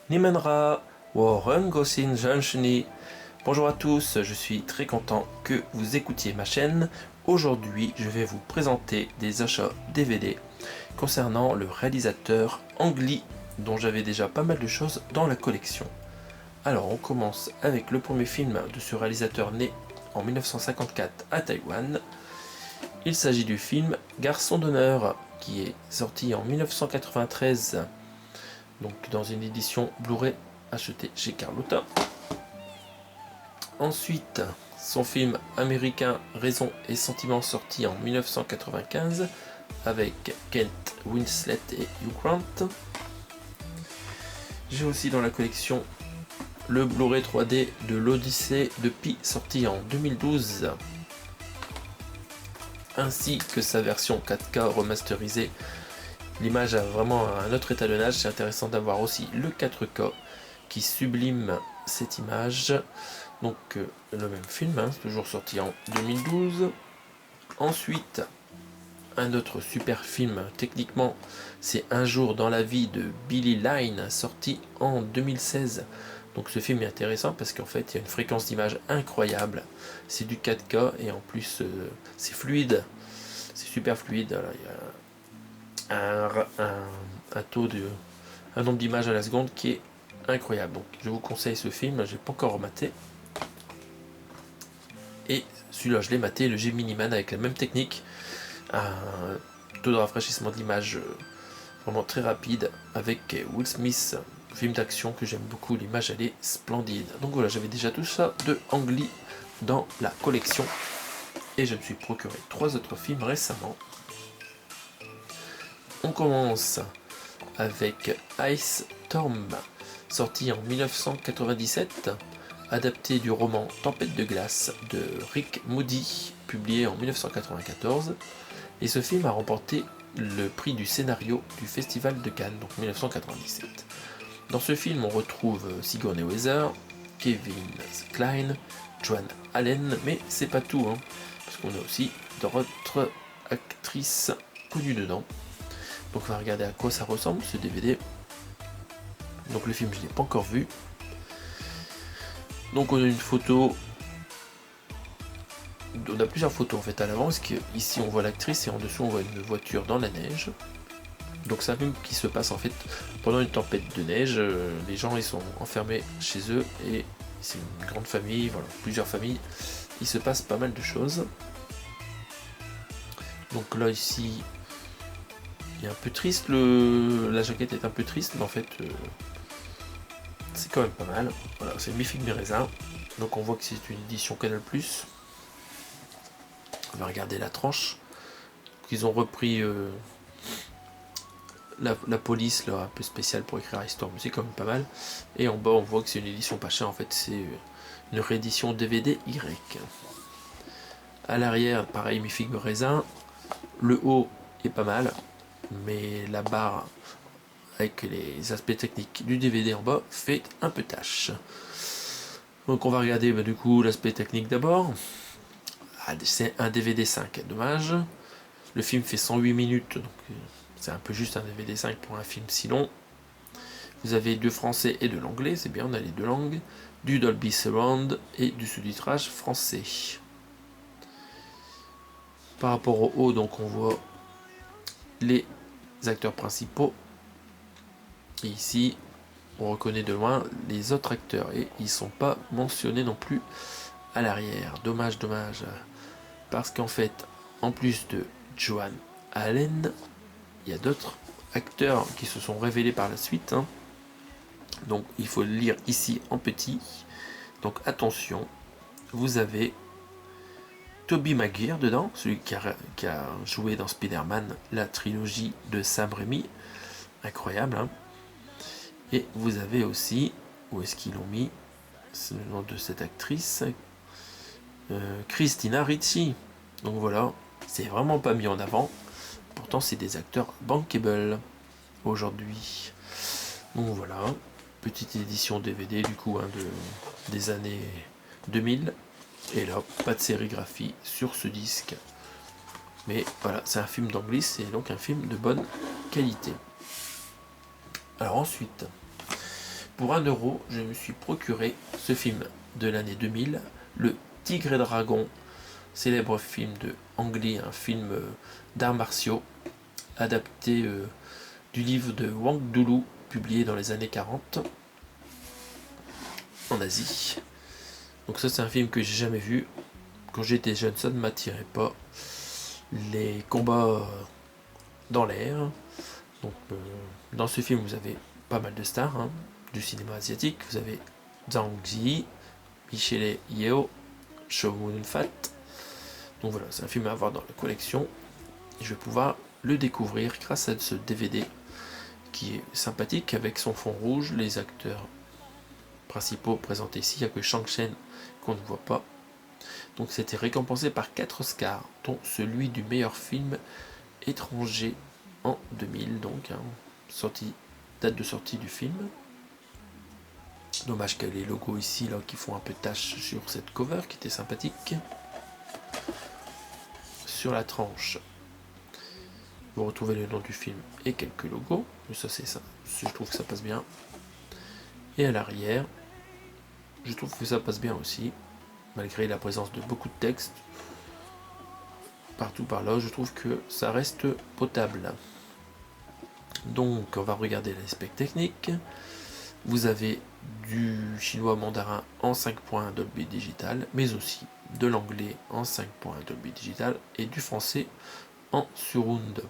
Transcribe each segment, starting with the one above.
Nimenra, Warren Gosin Janshni. Bonjour à tous, je suis très content que vous écoutiez ma chaîne. Aujourd'hui, je vais vous présenter des achats DVD concernant le réalisateur Ang Lee, dont j'avais déjà pas mal de choses dans la collection. Alors, on commence avec le premier film de ce réalisateur né en 1954 à Taïwan. Il s'agit du film Garçon d'honneur, qui est sorti en 1993, donc dans une édition Blu-ray achetée chez Carlotta. Ensuite, son film américain Raison et Sentiment, sorti en 1995 avec Kate Winslet et Hugh Grant. J'ai aussi dans la collection le Blu-ray 3D de l'Odyssée de Pi, sorti en 2012, ainsi que sa version 4K remasterisée. L'image a vraiment un autre étalonnage, c'est intéressant d'avoir aussi le 4K qui sublime cette image. Donc le même film, toujours sorti en 2012. Ensuite, un autre super film, techniquement, c'est Un jour dans la vie de Billy Line, sorti en 2016. Donc ce film est intéressant parce qu'en fait, il y a une fréquence d'image incroyable. C'est du 4K et en plus, c'est fluide. C'est super fluide. Alors, il y a un taux de... un nombre d'images à la seconde qui est incroyable. Donc je vous conseille ce film, j'ai pas encore rematé. Et celui-là je l'ai maté, le Gemini Man, avec la même technique. Un taux de rafraîchissement d'image vraiment très rapide avec Will Smith. Film d'action que j'aime beaucoup, l'image elle est splendide. Donc voilà, j'avais déjà tout ça de Ang Lee dans la collection. Et je me suis procuré 3 autres films récemment. On commence avec Ice Storm, sorti en 1997, adapté du roman Tempête de glace de Rick Moody, publié en 1994. Et ce film a remporté le prix du scénario du Festival de Cannes, donc 1997. Dans ce film, on retrouve Sigourney Weaver, Kevin Kline, Joan Allen, mais c'est pas tout, parce qu'on a aussi d'autres actrices connues dedans. Donc on va regarder à quoi ça ressemble ce DVD. Donc le film je ne l'ai pas encore vu. Donc on a une photo. On a plusieurs photos en fait à l'avant, parce qu'ici on voit l'actrice et en dessous on voit une voiture dans la neige. Donc c'est un film qui se passe en fait pendant une tempête de neige. Les gens ils sont enfermés chez eux et c'est une grande famille, voilà, plusieurs familles. Il se passe pas mal de choses. Donc là ici il est un peu triste, la jaquette est un peu triste, mais en fait c'est quand même pas mal. Voilà, c'est Mi Figue Mi Raisin. Donc on voit que c'est une édition Canal+. On va regarder la tranche. Ils ont repris la police là, un peu spéciale pour écrire Histoire, mais c'est quand même pas mal. Et en bas on voit que c'est une édition pas chère, en fait c'est une réédition DVD Y. À l'arrière pareil, Mi Figue Mi Raisin. Le haut est pas mal, mais la barre avec les aspects techniques du DVD en bas fait un peu tâche. Donc on va regarder du coup l'aspect technique d'abord. C'est un DVD 5, dommage. Le film fait 108 minutes, donc c'est un peu juste un DVD 5 pour un film si long. Vous avez du français et de l'anglais, c'est bien, on a les deux langues. Du Dolby Surround et du sous-titrage français. Par rapport au haut, donc on voit les acteurs principaux. Et ici, on reconnaît de loin les autres acteurs et ils sont pas mentionnés non plus à l'arrière. Dommage, dommage. Parce qu'en fait, en plus de Joan Allen, il y a d'autres acteurs qui se sont révélés par la suite. Donc il faut le lire ici en petit. Donc attention, vous avez Tobey Maguire dedans, celui qui a joué dans Spider-Man, la trilogie de Sam Raimi. Incroyable, Et vous avez aussi, où est-ce qu'ils l'ont mis, c'est le nom de cette actrice, Christina Ricci. Donc voilà, c'est vraiment pas mis en avant. Pourtant c'est des acteurs bankable aujourd'hui. Donc voilà, petite édition DVD du coup des années 2000. Et là, pas de sérigraphie sur ce disque. Mais voilà, c'est un film d'anglais, c'est donc un film de bonne qualité. Alors ensuite, pour 1 €, je me suis procuré ce film de l'année 2000, Le Tigre et Dragon, célèbre film de Ang Lee, un film d'arts martiaux, adapté du livre de Wang Dulu, publié dans les années 40 en Asie. Donc ça c'est un film que j'ai jamais vu. Quand j'étais jeune, ça ne m'attirait pas. Les combats dans l'air. Donc dans ce film, vous avez pas mal de stars du cinéma asiatique. Vous avez Zhang Ji, Michelle Yeoh, Chow Yun-fat. Donc voilà, c'est un film à avoir dans la collection. Et je vais pouvoir le découvrir grâce à ce DVD qui est sympathique avec son fond rouge, les acteurs principaux présentés ici. Il n'y a que Shang Chen qu'on ne voit pas. Donc c'était récompensé par 4 Oscars, dont celui du meilleur film étranger en 2000, donc date de sortie du film. Dommage qu'il y ait les logos ici là, qui font un peu tache sur cette cover qui était sympathique. Sur la tranche, vous retrouvez le nom du film et quelques logos, mais ça c'est ça, je trouve que ça passe bien. Et à l'arrière, je trouve que ça passe bien aussi, malgré la présence de beaucoup de texte. Partout par là, je trouve que ça reste potable. Donc on va regarder l'aspect technique. Vous avez du chinois mandarin en 5.1 Dolby Digital, mais aussi de l'anglais en 5.1 Dolby Digital et du français en surround.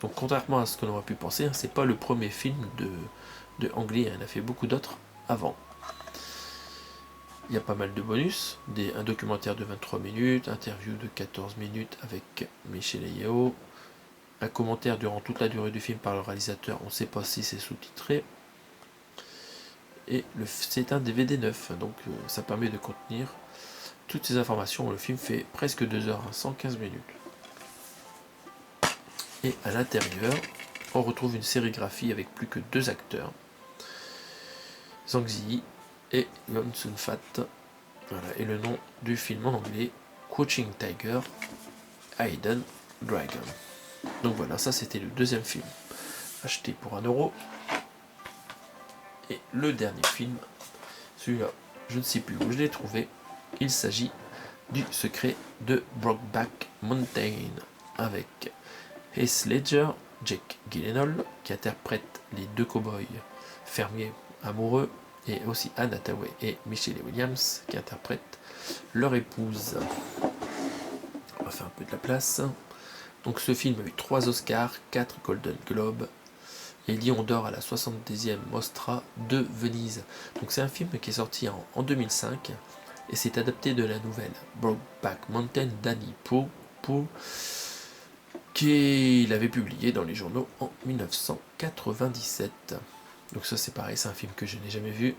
Donc contrairement à ce qu'on aurait pu penser, c'est pas le premier film de Ang Lee, il en a fait beaucoup d'autres avant. Il y a pas mal de bonus, un documentaire de 23 minutes, interview de 14 minutes avec Michelle Yeoh, un commentaire durant toute la durée du film par le réalisateur, on ne sait pas si c'est sous-titré, et c'est un DVD neuf, donc ça permet de contenir toutes ces informations. Le film fait presque 2 heures, 115 minutes. Et à l'intérieur, on retrouve une sérigraphie avec plus que 2 acteurs, Zhang Ji et Chow Yun-fat. Voilà, et le nom du film en anglais, Crouching Tiger, Hidden Dragon. Donc voilà, ça c'était le deuxième film acheté pour 1 €. Et le dernier film, celui-là, je ne sais plus où je l'ai trouvé. Il s'agit du Secret de Brokeback Mountain avec Heath Ledger, Jake Gyllenhaal qui interprète les 2 cow-boys fermiers amoureux, et aussi Anne Hathaway et Michelle Williams qui interprètent leur épouse. On va faire un peu de la place. Donc ce film a eu 3 Oscars, 4 Golden Globes et Lion d'Or à la 70e Mostra de Venise. Donc c'est un film qui est sorti en 2005 et c'est adapté de la nouvelle Brokeback Mountain d'Annie Proulx qu'il avait publié dans les journaux en 1997. Donc ça c'est pareil, c'est un film que je n'ai jamais vu,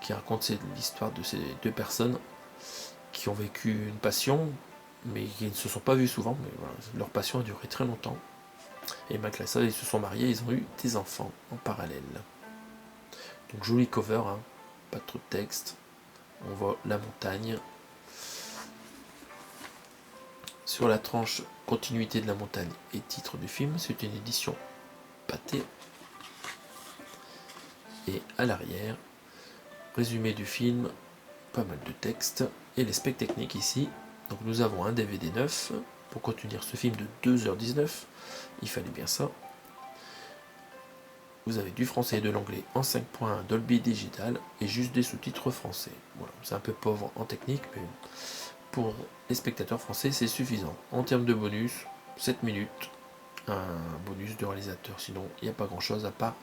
qui raconte l'histoire de ces 2 personnes qui ont vécu une passion, mais qui ne se sont pas vus souvent, mais voilà, leur passion a duré très longtemps. Et malgré ça, ils se sont mariés, ils ont eu des enfants en parallèle. Donc joli cover, pas trop de texte. On voit la montagne. Sur la tranche continuité de la montagne et titre du film, c'est une édition pâtée. Et à l'arrière, résumé du film, pas mal de texte et les specs techniques ici. Donc nous avons un DVD neuf pour contenir ce film de 2h19, il fallait bien ça. Vous avez du français et de l'anglais en 5.1 Dolby Digital et juste des sous-titres français. Voilà, c'est un peu pauvre en technique, mais pour les spectateurs français c'est suffisant. En termes de bonus, 7 minutes, un bonus de réalisateur, sinon il n'y a pas grand chose à part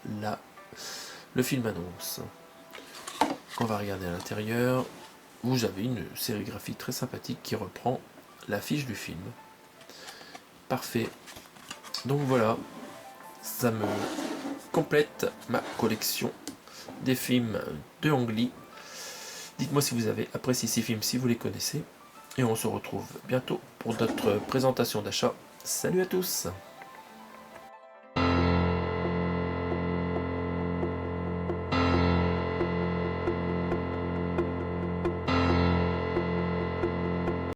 le film annonce. On va regarder à l'intérieur. Vous avez une sérigraphie très sympathique qui reprend l'affiche du film. Parfait. Donc voilà, ça me complète ma collection des films de Ang Lee. Dites-moi si vous avez apprécié ces films, si vous les connaissez. Et on se retrouve bientôt pour d'autres présentations d'achat. Salut à tous!